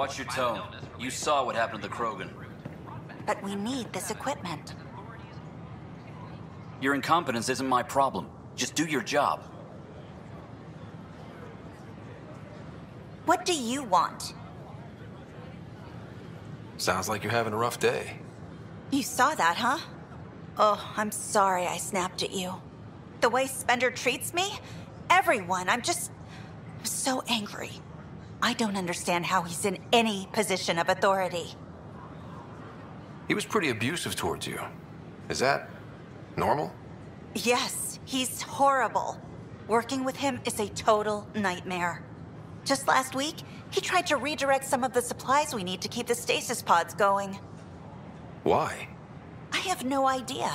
Watch your tone. You saw what happened to the Krogan. But we need this equipment. Your incompetence isn't my problem. Just do your job. What do you want? Sounds like you're having a rough day. You saw that, huh? Oh, I'm sorry I snapped at you. The way Spender treats me? Everyone, I'm so angry. I don't understand how he's in any position of authority. He was pretty abusive towards you. Is that normal? Yes, he's horrible. Working with him is a total nightmare. Just last week, he tried to redirect some of the supplies we need to keep the stasis pods going. Why? I have no idea.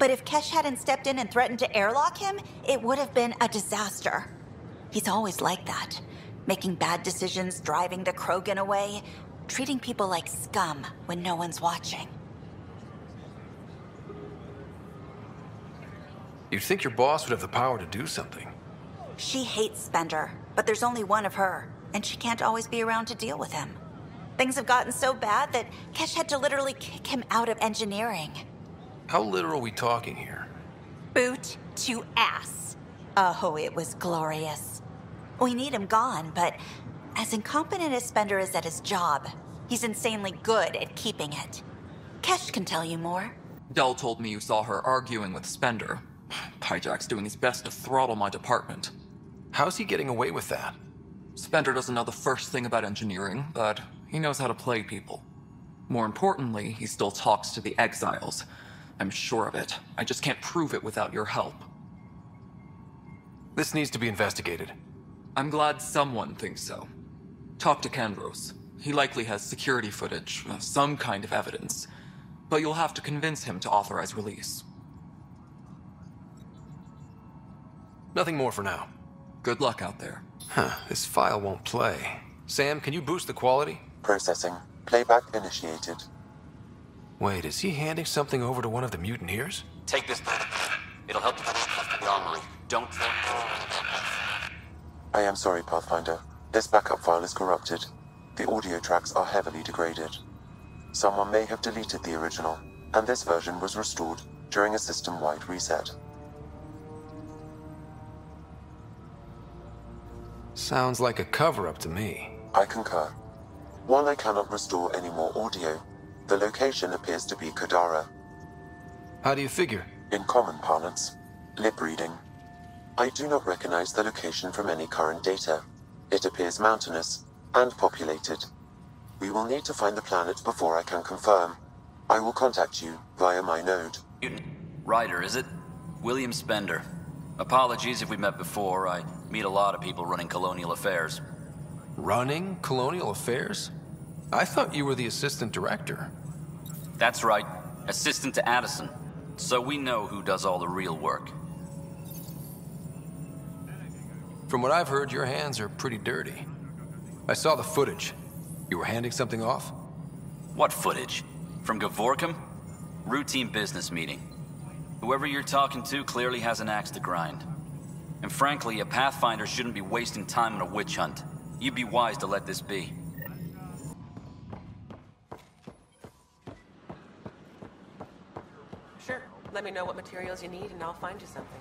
But if Kesh hadn't stepped in and threatened to airlock him, it would have been a disaster. He's always like that. Making bad decisions, driving the Krogan away, treating people like scum when no one's watching. You'd think your boss would have the power to do something. She hates Spender, but there's only one of her, and she can't always be around to deal with him. Things have gotten so bad that Kesh had to literally kick him out of engineering. How literal are we talking here? Boot to ass. Oh, it was glorious. We need him gone, but as incompetent as Spender is at his job, he's insanely good at keeping it. Kesh can tell you more. Dell told me you saw her arguing with Spender. Pyjack's doing his best to throttle my department. How's he getting away with that? Spender doesn't know the first thing about engineering, but he knows how to play people. More importantly, he still talks to the exiles. I'm sure of it. I just can't prove it without your help. This needs to be investigated. I'm glad someone thinks so. Talk to Kandros. He likely has security footage, some kind of evidence. But you'll have to convince him to authorize release. Nothing more for now. Good luck out there. This file won't play. Sam, can you boost the quality? Processing. Playback initiated. Wait, is he handing something over to one of the mutineers? Take this. It'll help the armory. Don't... I am sorry, Pathfinder. This backup file is corrupted. The audio tracks are heavily degraded. Someone may have deleted the original, and this version was restored during a system-wide reset. Sounds like a cover-up to me. I concur. While I cannot restore any more audio, the location appears to be Kadara. How do you figure? In common parlance, lip reading. I do not recognize the location from any current data. It appears mountainous and populated. We will need to find the planet before I can confirm. I will contact you via my node. Ryder, is it? William Spender. Apologies if we met before. I meet a lot of people running colonial affairs. Running colonial affairs? I thought you were the assistant director. That's right. Assistant to Addison. So we know who does all the real work. From what I've heard, your hands are pretty dirty. I saw the footage. You were handing something off? What footage? From Gavorkum? Routine business meeting. Whoever you're talking to clearly has an axe to grind. And frankly, a Pathfinder shouldn't be wasting time on a witch hunt. You'd be wise to let this be. Sure. Let me know what materials you need and I'll find you something.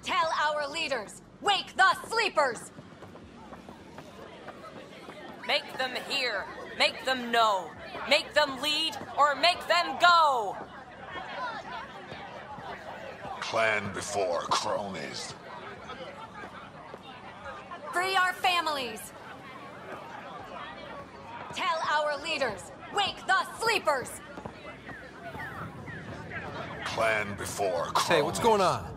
Tell our leaders! Wake the sleepers! Make them hear. Make them know. Make them lead or make them go! Clan before cronies. Free our families! Tell our leaders! Wake the sleepers! Clan before cronies. Hey, what's going on?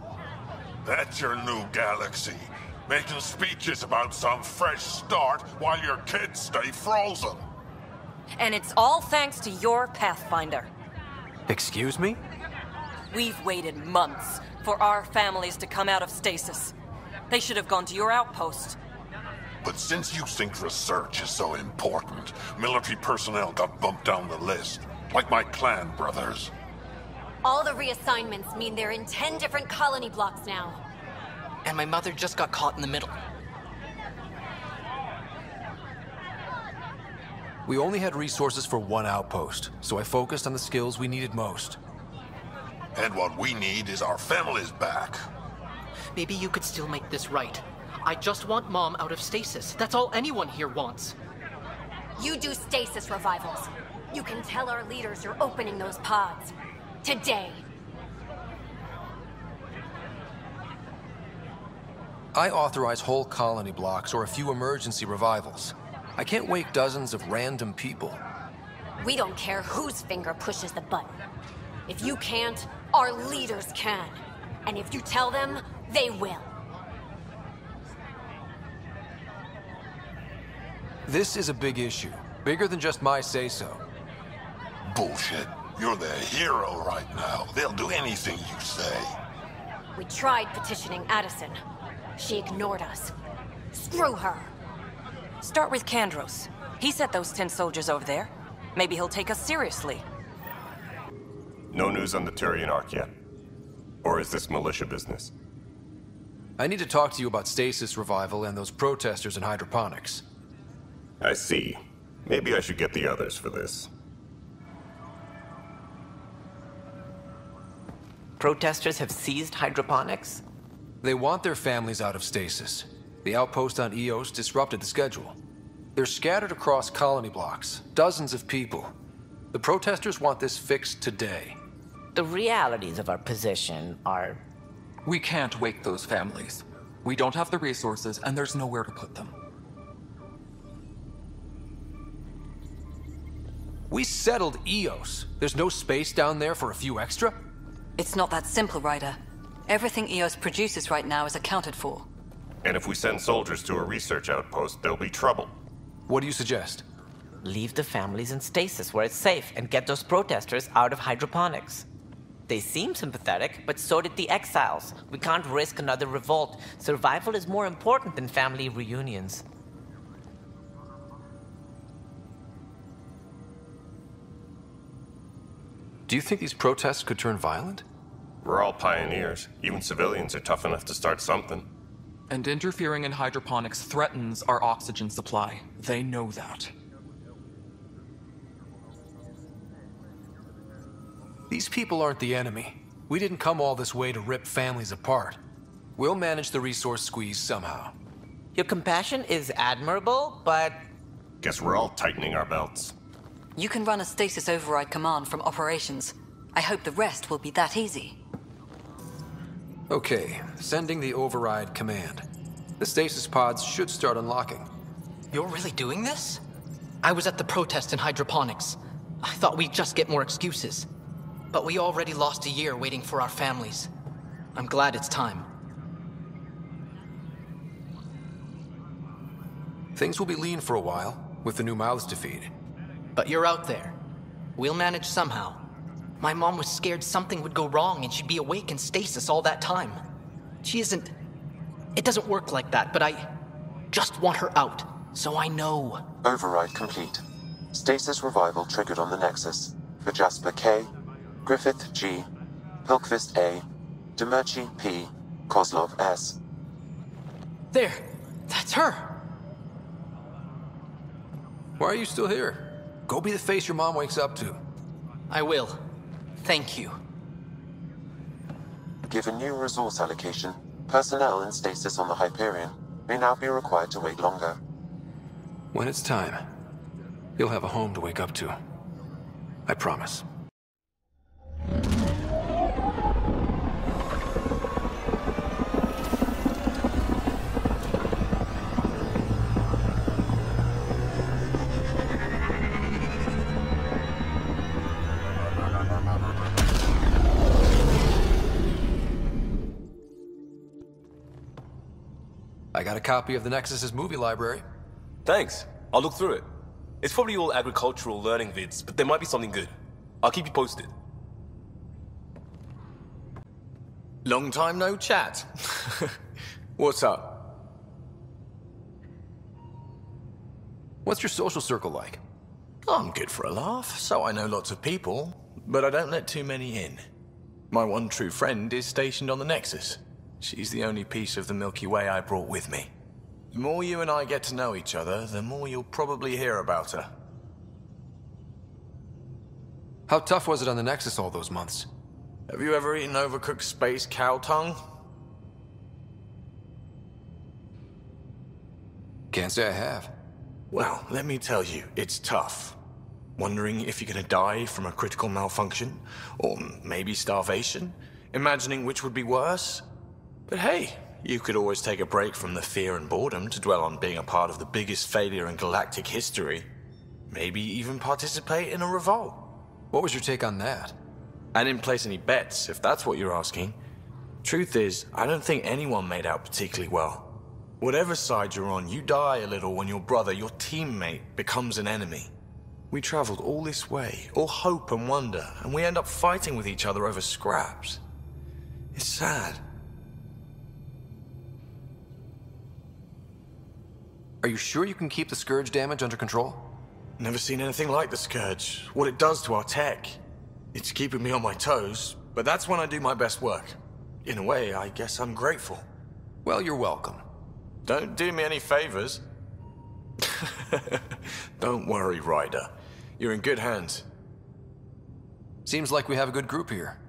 That's your new galaxy. Making speeches about some fresh start while your kids stay frozen. And it's all thanks to your Pathfinder. Excuse me? We've waited months for our families to come out of stasis. They should have gone to your outpost. But since you think research is so important, military personnel got bumped down the list. Like my clan brothers. All the reassignments mean they're in 10 different colony blocks now. and my mother just got caught in the middle. We only had resources for one outpost, so I focused on the skills we needed most. And what we need is our families back. Maybe you could still make this right. I just want Mom out of stasis. That's all anyone here wants. You do stasis revivals. You can tell our leaders you're opening those pods. Today. I authorize whole colony blocks or a few emergency revivals. I can't wake dozens of random people. We don't care whose finger pushes the button. If you can't, our leaders can. And if you tell them, they will. This is a big issue. Bigger than just my say-so. Bullshit. You're the hero right now. They'll do anything you say. We tried petitioning Addison. She ignored us. Screw her. Start with Kandros. He sent those 10 soldiers over there. Maybe he'll take us seriously. No news on the Turian Ark yet? Or is this militia business? I need to talk to you about stasis revival and those protesters in hydroponics. I see. Maybe I should get the others for this. Protesters have seized hydroponics? They want their families out of stasis. The outpost on Eos disrupted the schedule. They're scattered across colony blocks, dozens of people. The protesters want this fixed today. The realities of our position are... We can't wake those families. We don't have the resources, and there's nowhere to put them. We settled Eos. There's no space down there for a few extra? It's not that simple, Ryder. Everything Eos produces right now is accounted for. And if we send soldiers to a research outpost, there'll be trouble. What do you suggest? Leave the families in stasis where it's safe and get those protesters out of hydroponics. They seem sympathetic, but so did the exiles. We can't risk another revolt. Survival is more important than family reunions. Do you think these protests could turn violent? We're all pioneers. Even civilians are tough enough to start something. And interfering in hydroponics threatens our oxygen supply. They know that. These people aren't the enemy. We didn't come all this way to rip families apart. We'll manage the resource squeeze somehow. Your compassion is admirable, but... Guess we're all tightening our belts. You can run a stasis override command from operations. I hope the rest will be that easy. Okay, sending the override command. The stasis pods should start unlocking. You're really doing this? I was at the protest in hydroponics. I thought we'd just get more excuses. But we already lost a year waiting for our families. I'm glad it's time. Things will be lean for a while, with the new mouths to feed. But you're out there. We'll manage somehow. My mom was scared something would go wrong and she'd be awake in stasis all that time. She isn't... It doesn't work like that, but I just want her out, so I know. Override complete. Stasis revival triggered on the Nexus. For Jasper K, Griffith G, Pilkvist A, Demerchi P, Kozlov S. There! That's her! Why are you still here? Go be the face your mom wakes up to. I will. Thank you. Given new resource allocation, personnel in stasis on the Hyperion may now be required to wait longer. When it's time, you'll have a home to wake up to. I promise. I got a copy of the Nexus's movie library. Thanks. I'll look through it. It's probably all agricultural learning vids, but there might be something good. I'll keep you posted. Long time no chat. What's up? What's your social circle like? I'm good for a laugh, so I know lots of people, but I don't let too many in. My one true friend is stationed on the Nexus. She's the only piece of the Milky Way I brought with me. The more you and I get to know each other, the more you'll probably hear about her. How tough was it on the Nexus all those months? Have you ever eaten overcooked space cow tongue? Can't say I have. Well, let me tell you, it's tough. Wondering if you're gonna die from a critical malfunction, or maybe starvation, imagining which would be worse. But hey, you could always take a break from the fear and boredom to dwell on being a part of the biggest failure in galactic history. Maybe even participate in a revolt. What was your take on that? I didn't place any bets, if that's what you're asking. Truth is, I don't think anyone made out particularly well. Whatever side you're on, you die a little when your brother, your teammate, becomes an enemy. We traveled all this way, all hope and wonder, and we end up fighting with each other over scraps. It's sad. Are you sure you can keep the Scourge damage under control? Never seen anything like the Scourge. What it does to our tech. It's keeping me on my toes, but that's when I do my best work. In a way, I guess I'm grateful. Well, you're welcome. Don't do me any favors. Don't worry, Ryder. You're in good hands. Seems like we have a good group here.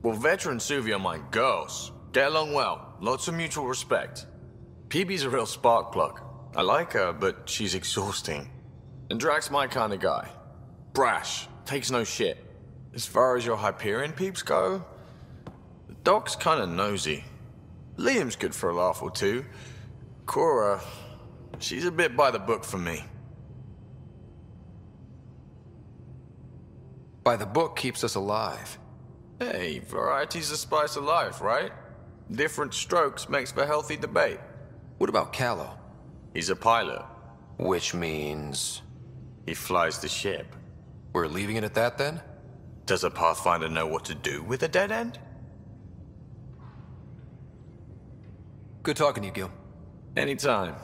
Well, Veteran Suvi are my girls. Get along well. Lots of mutual respect. PB's a real spark plug. I like her, but she's exhausting. And Drax's my kind of guy. Brash. Takes no shit. As far as your Hyperion peeps go, the Doc's kind of nosy. Liam's good for a laugh or two. Cora, she's a bit by the book for me. By the book keeps us alive. Hey, variety's the spice of life, right? Different strokes makes for healthy debate. What about Callow? He's a pilot. Which means... he flies the ship. We're leaving it at that, then? Does a Pathfinder know what to do with a dead end? Good talking to you, Gil. Anytime.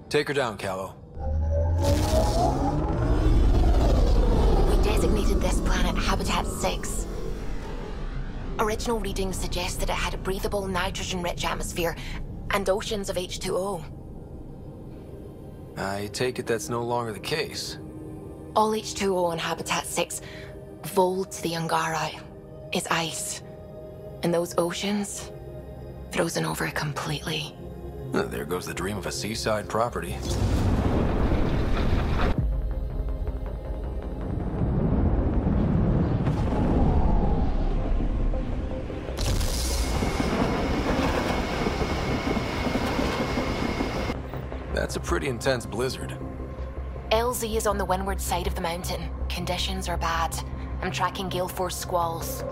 Take her down, Callow. We designated this planet Habitat 6. Original readings suggest that it had a breathable, nitrogen-rich atmosphere and oceans of H2O. I take it that's no longer the case. All H2O on Habitat 6, vol to the Angara, is ice. And those oceans, frozen over completely. There goes the dream of a seaside property. That's a pretty intense blizzard. LZ is on the windward side of the mountain. Conditions are bad. I'm tracking gale force squalls.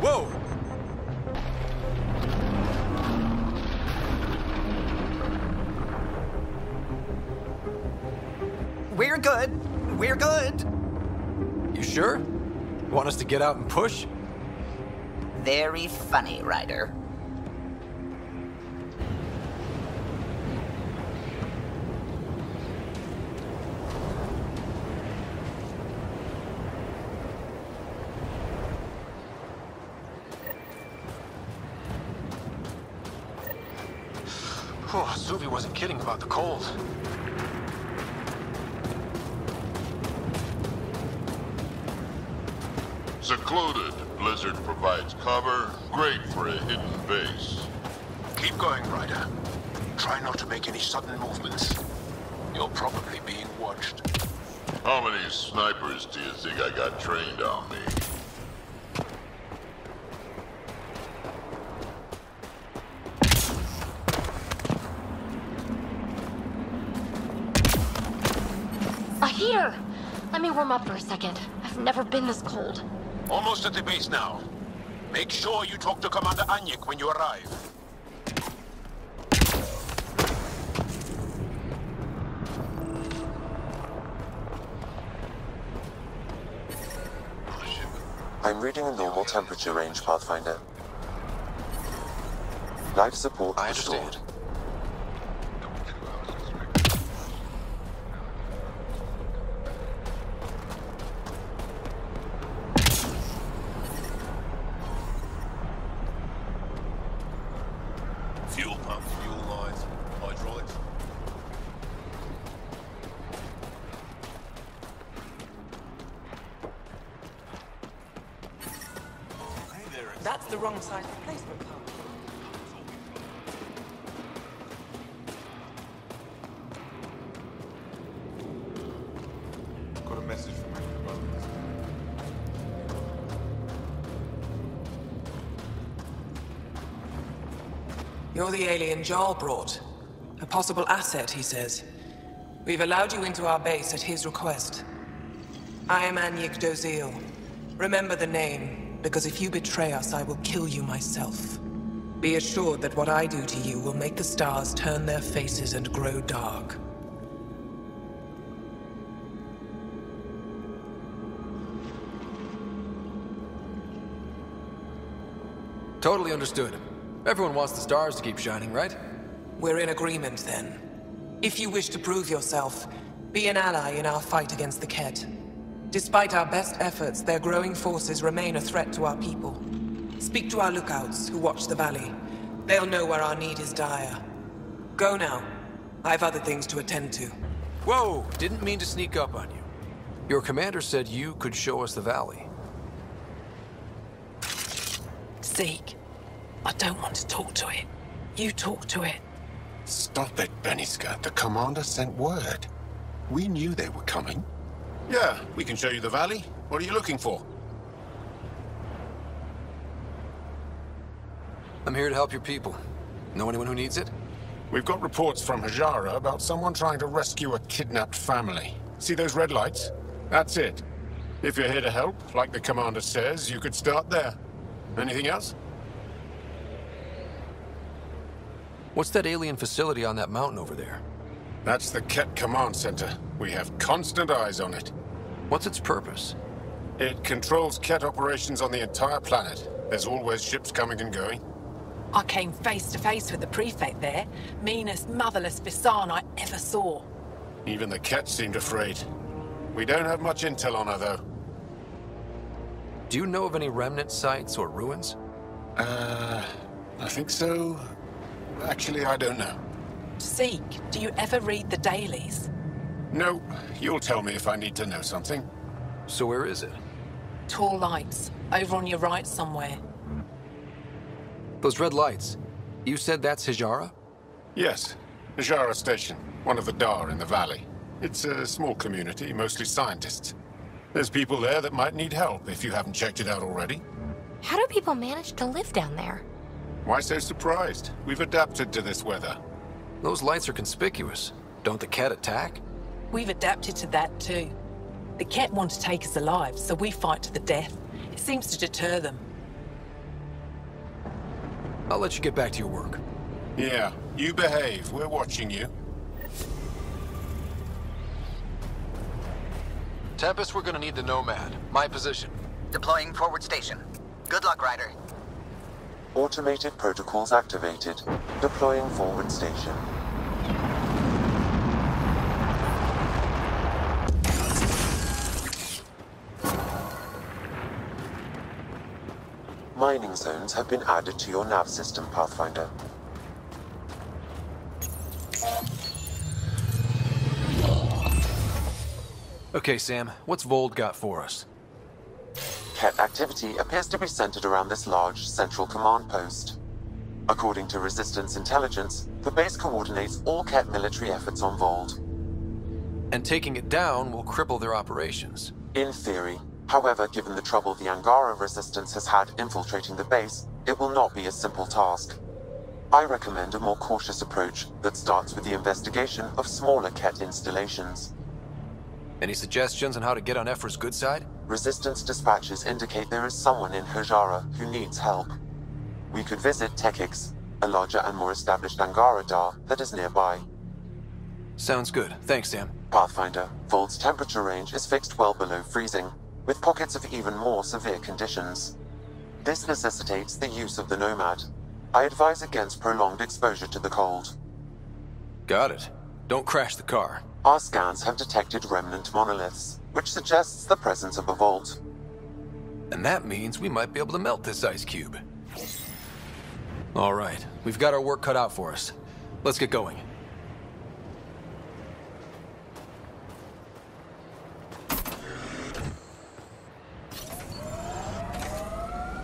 Whoa! We're good. We're good. You sure? Want us to get out and push? Very funny, Ryder. Oh, Suvi wasn't kidding about the cold. Secluded, Blizzard provides cover, great for a hidden base. Keep going, Ryder. Try not to make any sudden movements. You're probably being watched. How many snipers do you think I got trained on me? A heater! Let me warm up for a second. I've never been this cold. Almost at the base now. Make sure you talk to Commander Anyik when you arrive. I'm reading a normal temperature range, Pathfinder. Life support restored. Fuel pump, fuel lines, hydraulics. That's the wrong side of the placement card. Got a message from him. You're the alien Jarl brought. A possible asset, he says. We've allowed you into our base at his request. I am Anyik Dozil. Remember the name, because if you betray us, I will kill you myself. Be assured that what I do to you will make the stars turn their faces and grow dark. Totally understood. Everyone wants the stars to keep shining, right? We're in agreement, then. If you wish to prove yourself, be an ally in our fight against the Ket. Despite our best efforts, their growing forces remain a threat to our people. Speak to our lookouts, who watch the valley. They'll know where our need is dire. Go now. I've other things to attend to. Whoa! Didn't mean to sneak up on you. Your commander said you could show us the valley. Zeke, I don't want to talk to it. You talk to it. Stop it, Beniska. The commander sent word. We knew they were coming. Yeah, we can show you the valley. What are you looking for? I'm here to help your people. Know anyone who needs it? We've got reports from Hajara about someone trying to rescue a kidnapped family. See those red lights? That's it. If you're here to help, like the commander says, you could start there. Anything else? What's that alien facility on that mountain over there? That's the Ket Command Center. We have constant eyes on it. What's its purpose? It controls Ket operations on the entire planet. There's always ships coming and going. I came face to face with the prefect there. Meanest, motherless Bisan I ever saw. Even the Ket seemed afraid. We don't have much intel on her, though. Do you know of any remnant sites or ruins? I think so. Actually, I don't know. Zeke, do you ever read the dailies? No, you'll tell me if I need to know something. So where is it? Tall lights, over on your right somewhere. Those red lights. You said that's Hajara? Yes, Hajara Station, one of the Dar in the valley. It's a small community, mostly scientists. There's people there that might need help if you haven't checked it out already. How do people manage to live down there? Why so surprised? We've adapted to this weather. Those lights are conspicuous. Don't the Ket attack? We've adapted to that too. The Ket want to take us alive, so we fight to the death. It seems to deter them. I'll let you get back to your work. Yeah, you behave. We're watching you. Tempest, we're gonna need the Nomad. My position. Deploying forward station. Good luck, Ryder. Automated protocols activated. Deploying forward station. Mining zones have been added to your nav system, Pathfinder. Okay, Sam, what's Vold got for us? Ket activity appears to be centered around this large central command post. According to Resistance intelligence, the base coordinates all Ket military efforts on Vold. And taking it down will cripple their operations. In theory. However, given the trouble the Angara Resistance has had infiltrating the base, it will not be a simple task. I recommend a more cautious approach that starts with the investigation of smaller Ket installations. Any suggestions on how to get on Ephra's good side? Resistance dispatches indicate there is someone in Hajara who needs help. We could visit Tekix, a larger and more established Angara Dar that is nearby. Sounds good. Thanks, Sam. Pathfinder, Vold's temperature range is fixed well below freezing. with pockets of even more severe conditions. This necessitates the use of the Nomad. I advise against prolonged exposure to the cold. Got it. Don't crash the car. Our scans have detected remnant monoliths, which suggests the presence of a vault. And that means we might be able to melt this ice cube. All right, we've got our work cut out for us. Let's get going.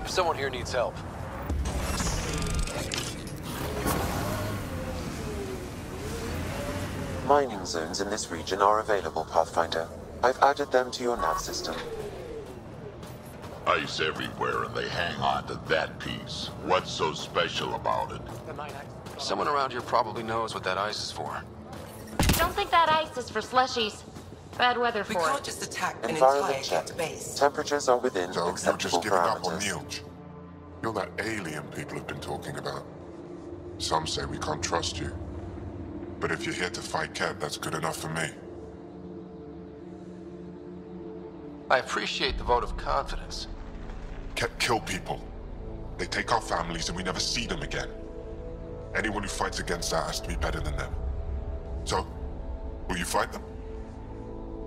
If someone here needs help. Mining zones in this region are available, Pathfinder. I've added them to your nav system. Ice everywhere, and they hang on to that piece. What's so special about it? Someone around here probably knows what that ice is for. Don't think that ice is for slushies. Bad weather for it. We can't just attack an Environment entire check. cat base. Temperatures are within So you're acceptable just giving up on parameters. Nilj. You're that alien people have been talking about. Some say we can't trust you. But if you're here to fight Ket, that's good enough for me. I appreciate the vote of confidence. Ket kill people. They take our families and we never see them again. Anyone who fights against that has to be better than them. So, will you fight them?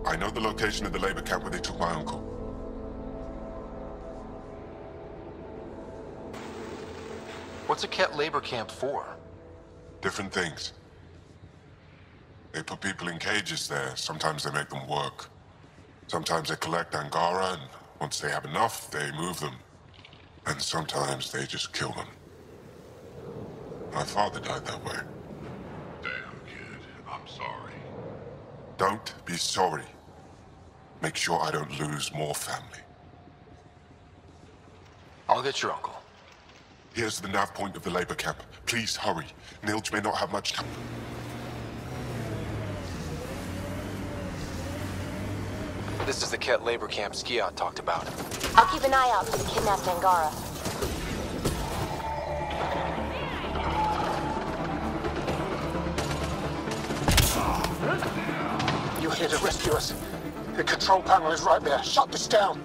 I know the location of the labor camp where they took my uncle. What's a Ket labor camp for? Different things. They put people in cages there. Sometimes they make them work. Sometimes they collect Angara, and once they have enough, they move them. And sometimes they just kill them. My father died that way. Damn, kid. I'm sorry. Don't be sorry. Make sure I don't lose more family. I'll get your uncle. Here's the nav point of the labor camp. Please hurry. Nilj may not have much time. This is the Ket labor camp Skiot talked about. I'll keep an eye out for the kidnapped Angara. You're here to rescue us. The control panel is right there. Shut this down.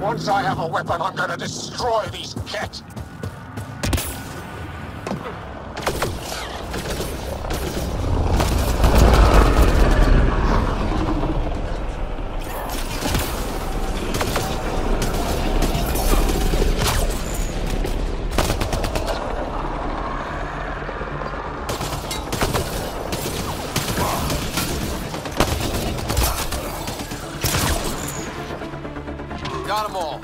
Once I have a weapon, I'm gonna destroy these Ket. Got them all.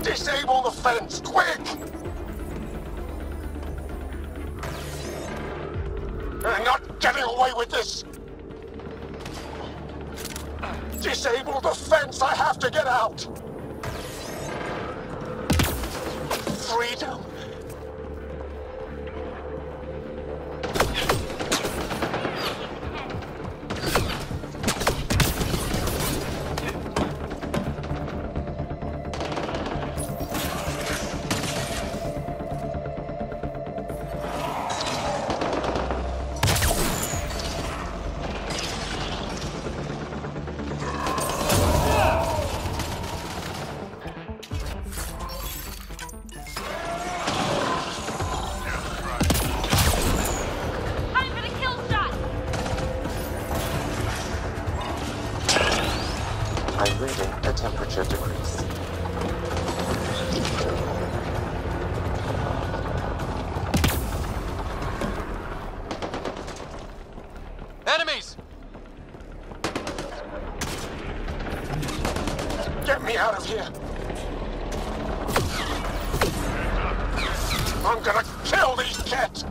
Disable the fence, quick! You're not getting away with this! Disable the fence, I have to get out! Freedom! degrees. Enemies! Get me out of here! I'm gonna kill these kids!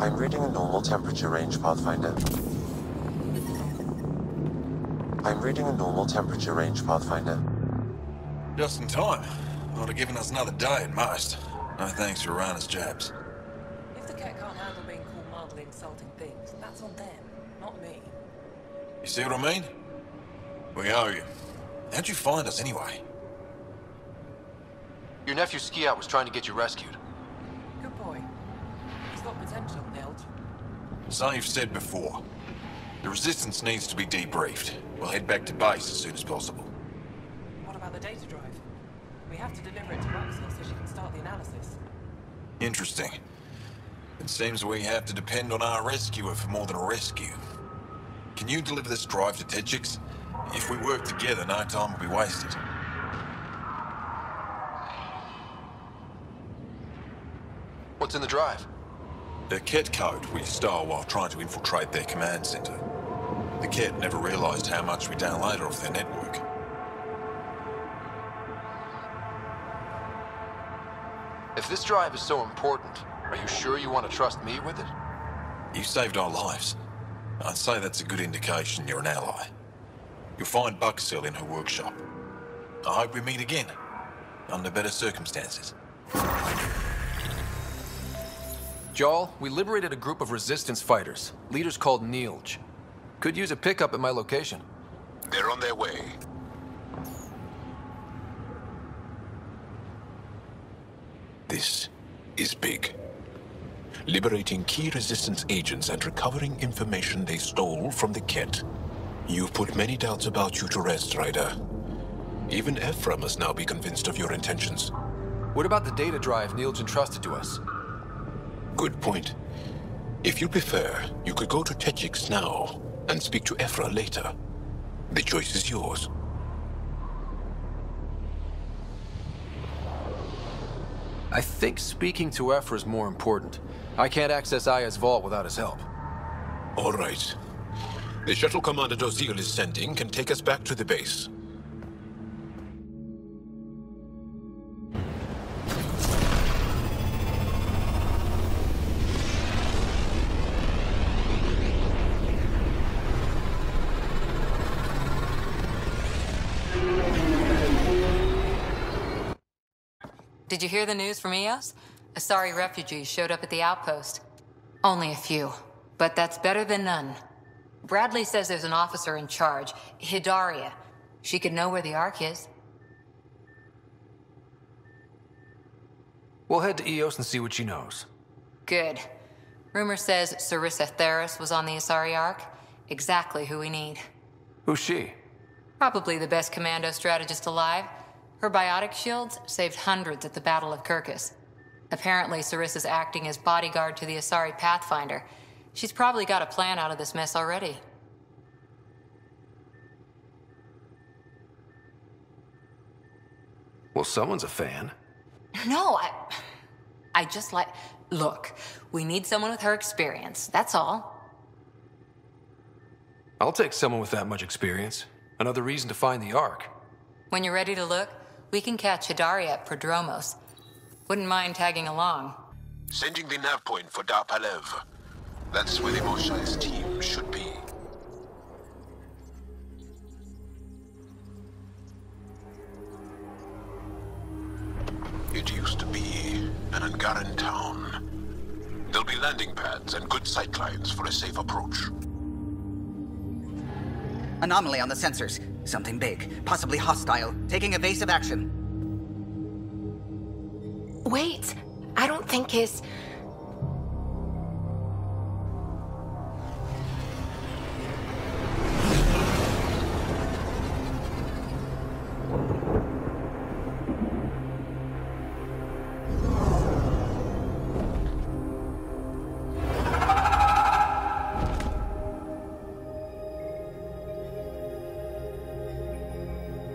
I'm reading a normal temperature range, Pathfinder. I'm reading a normal temperature range, Pathfinder. Just in time. Would have given us another day at most. No thanks to Rana's jabs. If the cat can't handle being called mildly insulting things, that's on them, not me. You see what I mean? We owe you. How'd you find us anyway? Your nephew Ski-Out was trying to get you rescued. Good boy. He's got potential, Nilge. So you've said before. The Resistance needs to be debriefed. We'll head back to base as soon as possible. What about the data drive? We have to deliver it to Roxas so she can start the analysis. Interesting. It seems we have to depend on our rescuer for more than a rescue. Can you deliver this drive to Tedjix? If we work together, no time will be wasted. What's in the drive? The Ket code we stole while trying to infiltrate their command center. The Ket never realized how much we downloaded off their network. If this drive is so important, are you sure you want to trust me with it? You saved our lives. I'd say that's a good indication you're an ally. You'll find Buckcell in her workshop. I hope we meet again, under better circumstances. Jarl, we liberated a group of Resistance fighters, leaders called Nilge. Could use a pickup at my location. They're on their way. This is big. Liberating key Resistance agents and recovering information they stole from the Ket. You've put many doubts about you to rest, Ryder. Even Ephra must now be convinced of your intentions. What about the data drive Nilge entrusted to us? Good point. If you prefer, you could go to Tedjix now and speak to Ephra later. The choice is yours. I think speaking to Ephra is more important. I can't access Aya's vault without his help. All right. The shuttle Commander Doziel is sending can take us back to the base. Did you hear the news from Eos? Asari refugees showed up at the outpost. Only a few, but that's better than none. Bradley says there's an officer in charge, Hidaria. She could know where the Ark is. We'll head to Eos and see what she knows. Good. Rumor says Sarissa Theris was on the Asari Ark. Exactly who we need. Who's she? Probably the best commando strategist alive. Her biotic shields saved hundreds at the Battle of Kirkus. Apparently, Sarissa's acting as bodyguard to the Asari Pathfinder. She's probably got a plan out of this mess already. Well, someone's a fan. No, I just like... Look, we need someone with her experience, that's all. I'll take someone with that much experience. Another reason to find the Ark. When you're ready to look, we can catch Hidari at Prodromos. Wouldn't mind tagging along. Sending the nav point for Darpalev. That's where the Mosha's team should be. It used to be an Angaran town. There'll be landing pads and good sightlines for a safe approach. Anomaly on the sensors. Something big, possibly hostile, taking evasive action. Wait, I don't think his...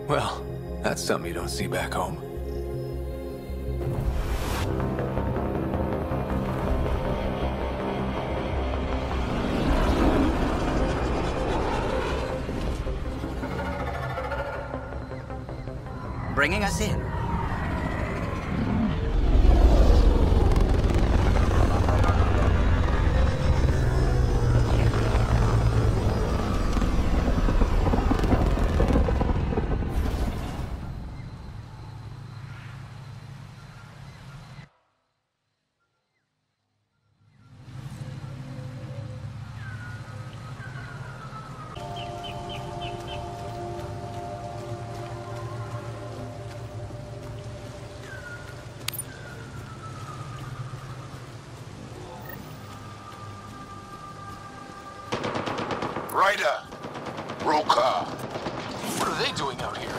Well, that's something you don't see back home. Bringing us in. Ryder! Roka! What are they doing out here?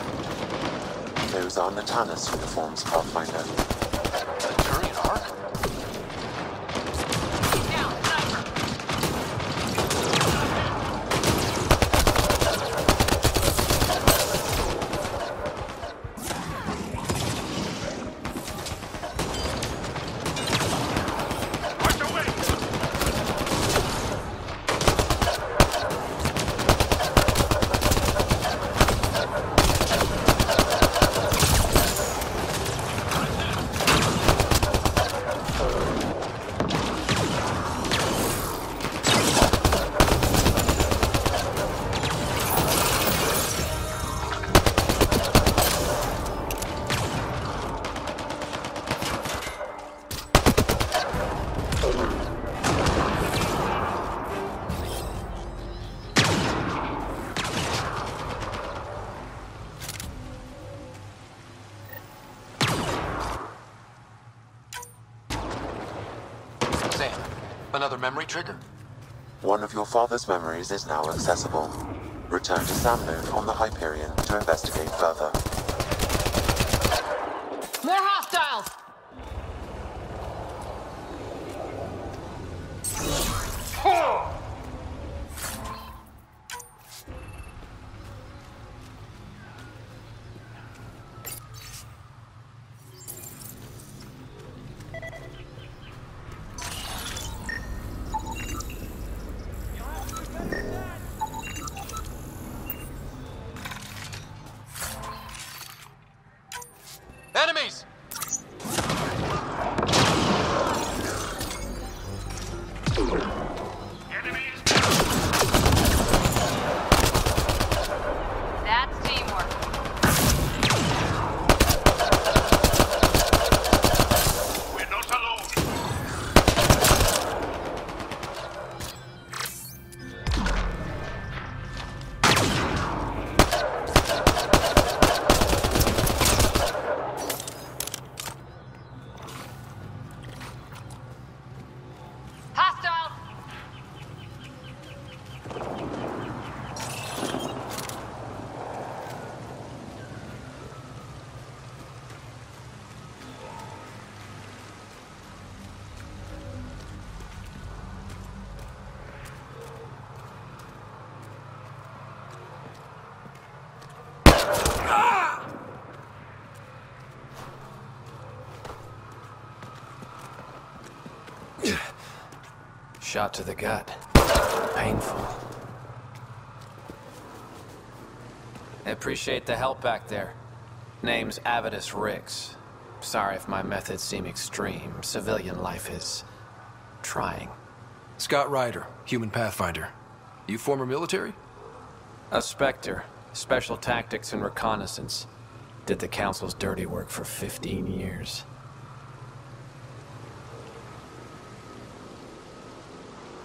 Those are Natanus uniforms, Pathfinder. The Turian Ark? Another memory trigger? One of your father's memories is now accessible. Return to Samnode on the Hyperion to investigate further. More hostiles! Enemies! That's teamwork. We're not alone! Hostile! Shot to the gut. Painful. I appreciate the help back there. Name's Avidus Rix. Sorry if my methods seem extreme. Civilian life is... trying. Scott Ryder, human pathfinder. You former military? A Spectre. Special tactics and reconnaissance. Did the Council's dirty work for 15 years.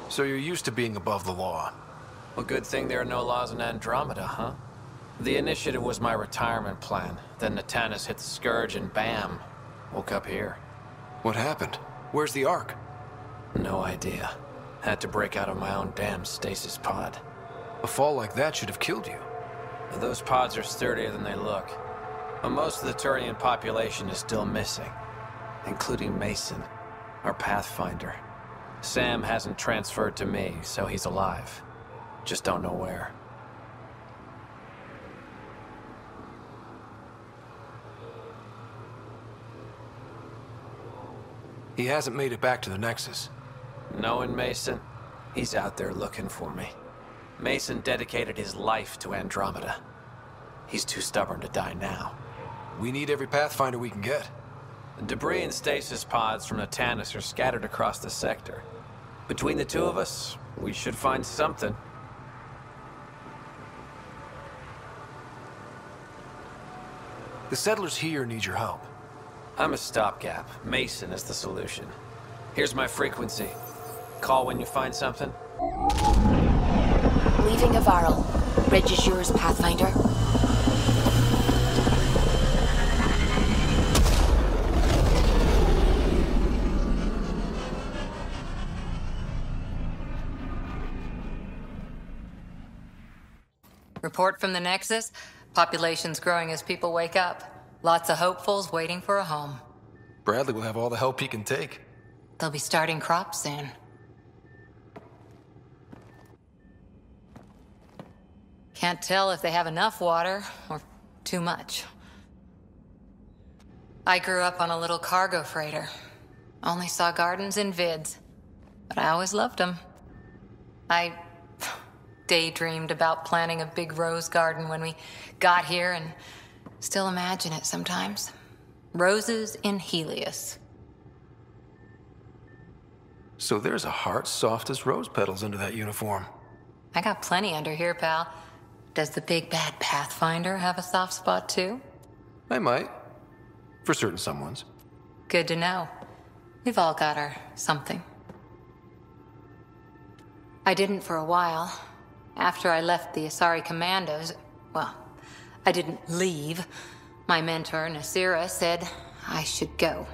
So you're used to being above the law. Well, good thing there are no laws in Andromeda, huh? The initiative was my retirement plan. Then Natanus hit the Scourge and bam, woke up here. What happened? Where's the Ark? No idea. Had to break out of my own damn stasis pod. A fall like that should have killed you. Those pods are sturdier than they look. But most of the Turian population is still missing, including Mason, our pathfinder. Sam hasn't transferred to me, so he's alive. Just don't know where. He hasn't made it back to the Nexus. Knowing Mason, he's out there looking for me. Mason dedicated his life to Andromeda. He's too stubborn to die now. We need every Pathfinder we can get. The debris and stasis pods from Natanus are scattered across the sector. Between the two of us, we should find something. The settlers here need your help. I'm a stopgap. Mason is the solution. Here's my frequency. Call when you find something. Leaving Avarl. Bridge is yours, Pathfinder. Report from the Nexus. Population's growing as people wake up. Lots of hopefuls waiting for a home. Bradley will have all the help he can take. They'll be starting crops soon. Can't tell if they have enough water or too much. I grew up on a little cargo freighter. Only saw gardens in vids, but I always loved them. I daydreamed about planting a big rose garden when we got here and still imagine it sometimes. Roses in Helios. So there's a heart soft as rose petals under that uniform. I got plenty under here, pal. Does the big bad Pathfinder have a soft spot too? I might. For certain someones. Good to know. We've all got our something. I didn't for a while. After I left the Asari Commandos, well, I didn't leave. My mentor, Nasira, said I should go.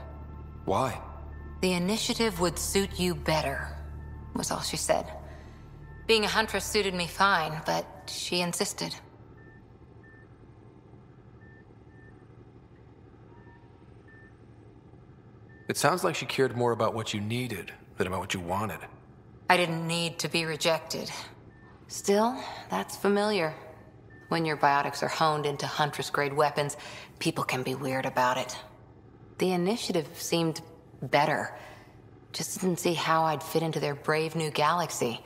Why? The initiative would suit you better, was all she said. Being a huntress suited me fine, but she insisted. It sounds like she cared more about what you needed than about what you wanted. I didn't need to be rejected. Still, that's familiar. When your biotics are honed into Huntress-grade weapons, people can be weird about it. The initiative seemed better. Just didn't see how I'd fit into their brave new galaxy.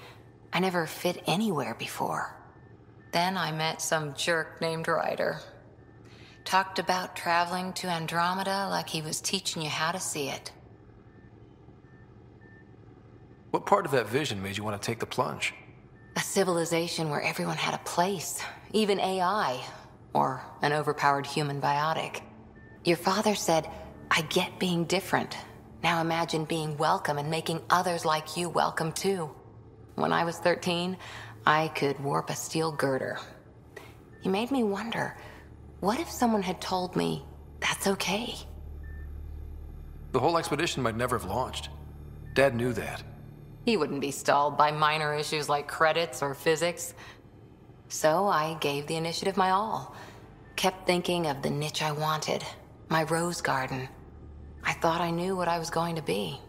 I never fit anywhere before. Then I met some jerk named Ryder. Talked about traveling to Andromeda like he was teaching you how to see it. What part of that vision made you want to take the plunge? A civilization where everyone had a place, even AI, or an overpowered human biotic. Your father said, I get being different. Now imagine being welcome and making others like you welcome too. When I was 13, I could warp a steel girder. He made me wonder, what if someone had told me that's okay? The whole expedition might never have launched. Dad knew that. He wouldn't be stalled by minor issues like credits or physics. So I gave the initiative my all. Kept thinking of the niche I wanted, my rose garden. I thought I knew what I was going to be.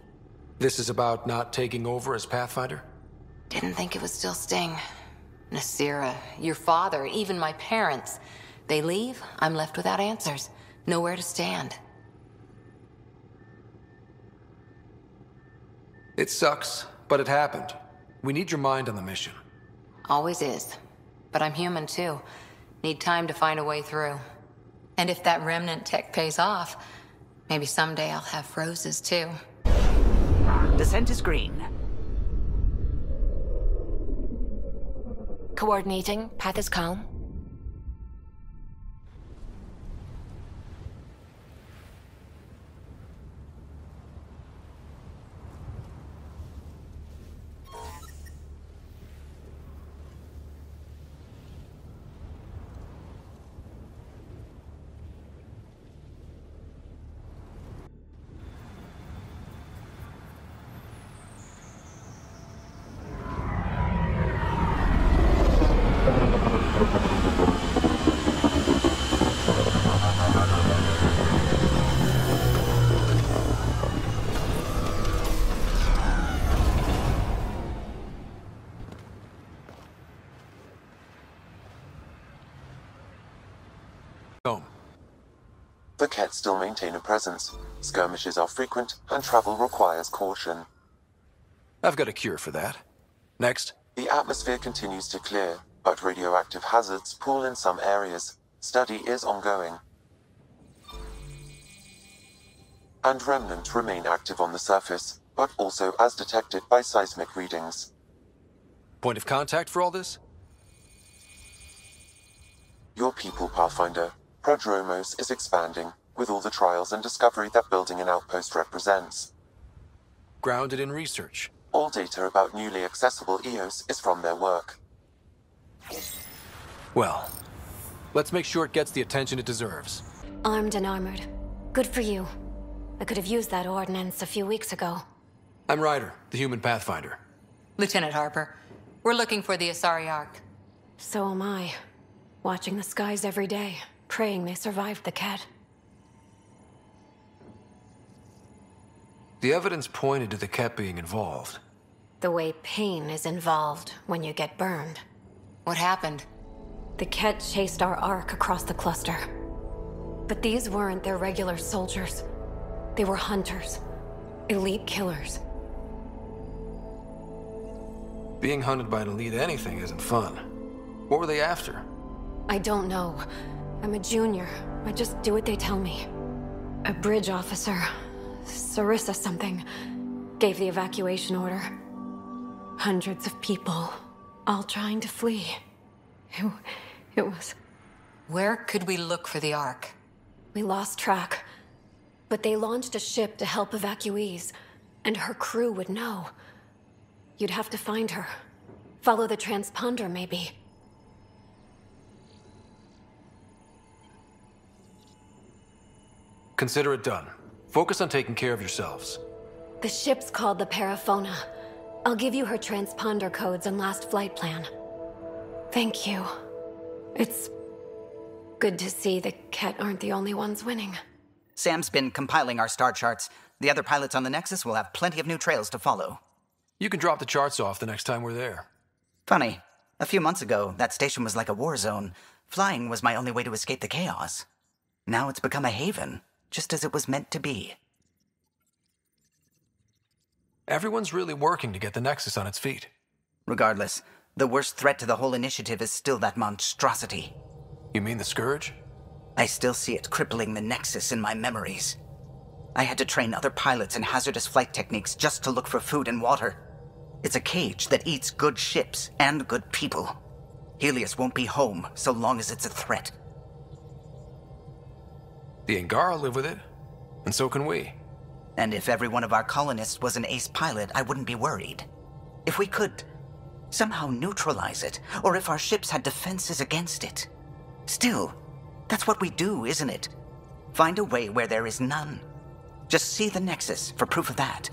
This is about not taking over as Pathfinder? Didn't think it would still sting. Nasira, your father, even my parents. They leave, I'm left without answers. Nowhere to stand. It sucks, but it happened. We need your mind on the mission. Always is. But I'm human too. Need time to find a way through. And if that remnant tech pays off, maybe someday I'll have roses too. Descent is green. Coordinating. Path is calm. The Kett still maintain a presence. Skirmishes are frequent, and travel requires caution. I've got a cure for that. Next. The atmosphere continues to clear, but radioactive hazards pool in some areas. Study is ongoing. And remnant remain active on the surface, but also as detected by seismic readings. Point of contact for all this? Your people, Pathfinder. Prodromos is expanding, with all the trials and discovery that building an outpost represents. Grounded in research. All data about newly accessible EOS is from their work. Well, let's make sure it gets the attention it deserves. Armed and armored. Good for you. I could have used that ordnance a few weeks ago. I'm Ryder, the human Pathfinder. Lieutenant Harper, we're looking for the Asari Ark. So am I. Watching the skies every day, praying they survived the Kett. The evidence pointed to the Kett being involved. The way pain is involved when you get burned. What happened? The Kett chased our Ark across the cluster. But these weren't their regular soldiers. They were hunters. Elite killers. Being hunted by an elite anything isn't fun. What were they after? I don't know. I'm a junior. I just do what they tell me. A bridge officer, Sarissa something, gave the evacuation order. Hundreds of people, all trying to flee. It was... Where could we look for the Ark? We lost track. But they launched a ship to help evacuees, and her crew would know. You'd have to find her. Follow the transponder, maybe. Consider it done. Focus on taking care of yourselves. The ship's called the Paraphona. I'll give you her transponder codes and last flight plan. Thank you. It's good to see the Kett aren't the only ones winning. Sam's been compiling our star charts. The other pilots on the Nexus will have plenty of new trails to follow. You can drop the charts off the next time we're there. Funny. A few months ago, that station was like a war zone. Flying was my only way to escape the chaos. Now it's become a haven, just as it was meant to be. Everyone's really working to get the Nexus on its feet. Regardless, the worst threat to the whole initiative is still that monstrosity. You mean the Scourge? I still see it crippling the Nexus in my memories. I had to train other pilots in hazardous flight techniques just to look for food and water. It's a cage that eats good ships and good people. Helios won't be home so long as it's a threat. The Angara live with it, and so can we. And if every one of our colonists was an ace pilot, I wouldn't be worried. If we could somehow neutralize it, or if our ships had defenses against it. Still, that's what we do, isn't it? Find a way where there is none. Just see the Nexus for proof of that.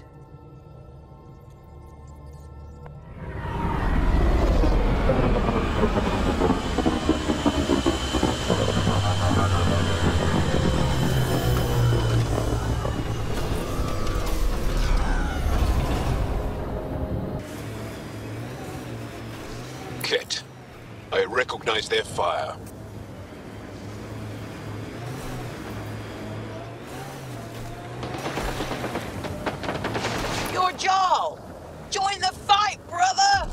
Kett, I recognize their fire. You're Jarl! Join the fight, brother!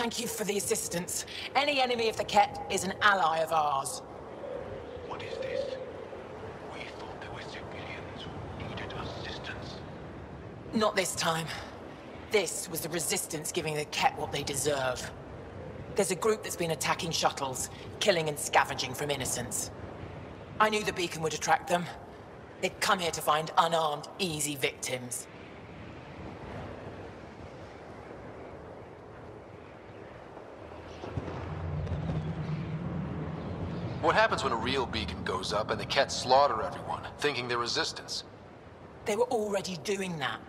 Thank you for the assistance. Any enemy of the Ket is an ally of ours. What is this? We thought there were civilians who needed assistance. Not this time. This was the Resistance giving the Ket what they deserve. There's a group that's been attacking shuttles, killing and scavenging from innocents. I knew the beacon would attract them. They'd come here to find unarmed, easy victims. What happens when a real beacon goes up and the Ket slaughter everyone, thinking they're resistance? They were already doing that.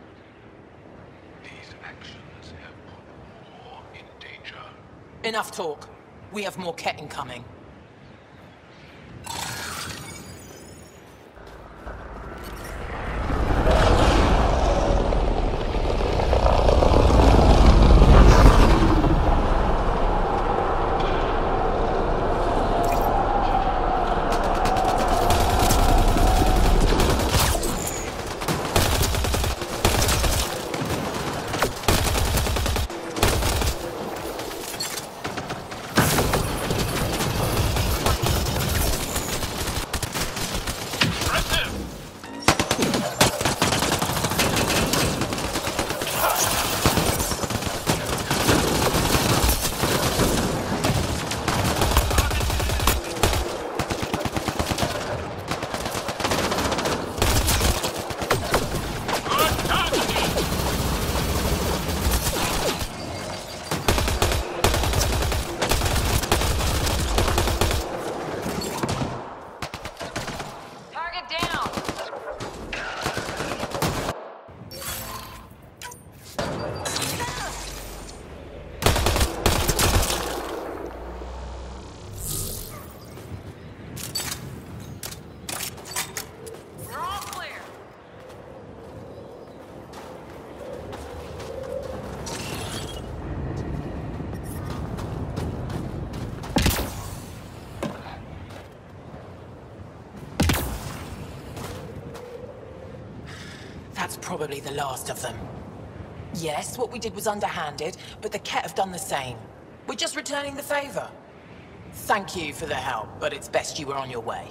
These actions have put war in danger. Enough talk. We have more Ket incoming. That's probably the last of them. Yes, what we did was underhanded, but the Ket have done the same. We're just returning the favor. Thank you for the help, but it's best you were on your way.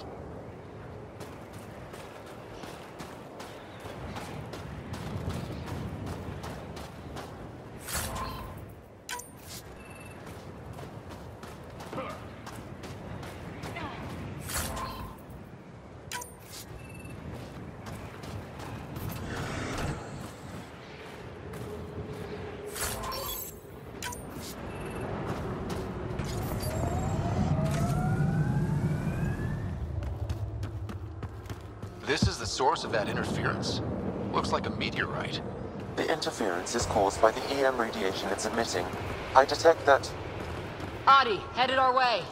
This is the source of that interference. Looks like a meteorite. The interference is caused by the EM radiation it's emitting. I detect that... Adi, headed our way.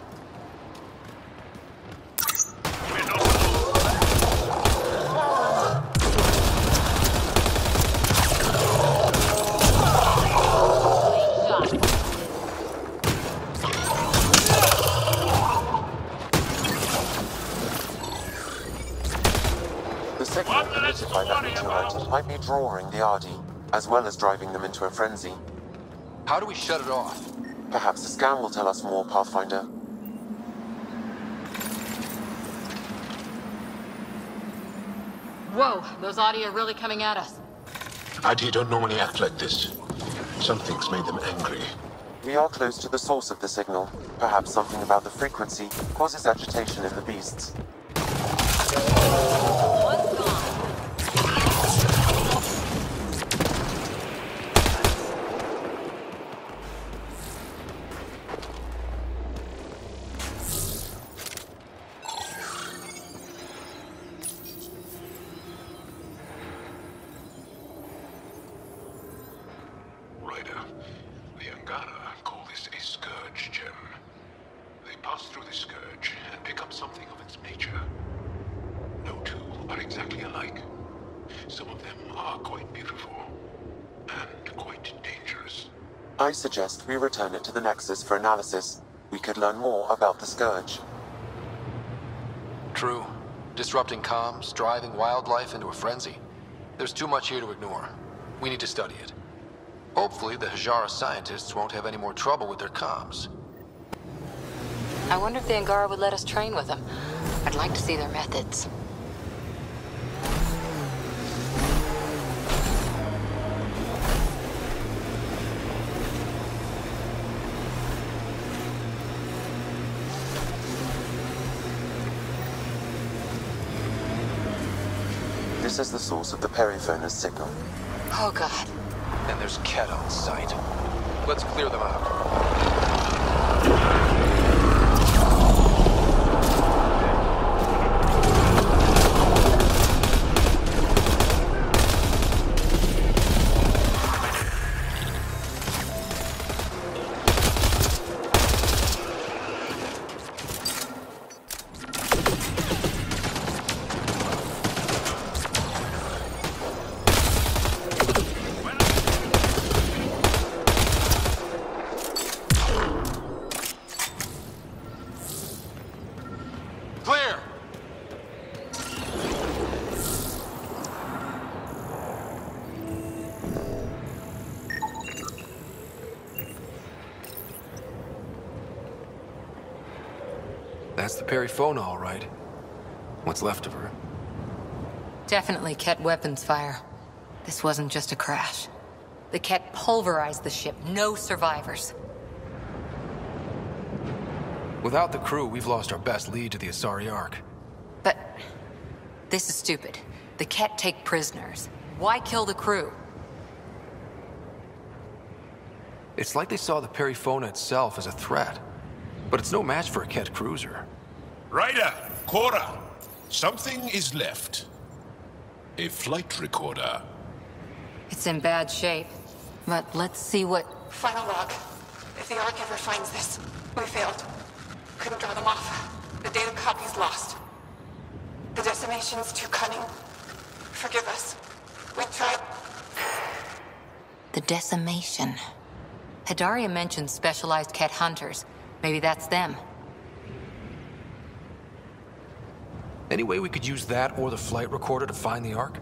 The signal emitted by that meteorite might be drawing the Ardi, as well as driving them into a frenzy. How do we shut it off? Perhaps the scan will tell us more, Pathfinder. Whoa, those Adi are really coming at us. Adi don't normally act like this. Something's made them angry. We are close to the source of the signal. Perhaps something about the frequency causes agitation in the beasts. Ryder, the Angara call this a scourge gem. They pass through the scourge and pick up something of its nature. No two are exactly alike. Some of them are quite beautiful and quite dangerous. I suggest we return it to the Nexus for analysis. We could learn more about the Scourge. True. Disrupting comms, driving wildlife into a frenzy. There's too much here to ignore. We need to study it. Hopefully, the Hajara scientists won't have any more trouble with their comms. I wonder if the Angara would let us train with them. I'd like to see their methods. This is the source of the periphoner's signal. Oh, God. And there's Ket on site. Let's clear them out. That's the Perifona, all right. What's left of her. Definitely Ket weapons fire. This wasn't just a crash. The Ket pulverized the ship. No survivors. Without the crew, we've lost our best lead to the Asari Ark. But this is stupid. The Ket take prisoners. Why kill the crew? It's like they saw the Perifona itself as a threat. But it's no match for a Ket cruiser. Ryder, Cora, something is left. A flight recorder. It's in bad shape. But let's see what... Final log. If the Ark ever finds this, we failed. Couldn't draw them off. The data copy's lost. The decimation's too cunning. Forgive us. We tried... The decimation. Hidaria mentioned specialized Ket hunters. Maybe that's them. Any way we could use that or the flight recorder to find the Ark?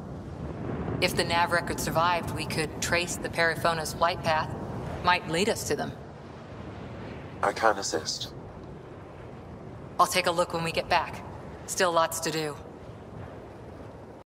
If the nav record survived, we could trace the Perifona's flight path. Might lead us to them. I can assist. I'll take a look when we get back. Still lots to do.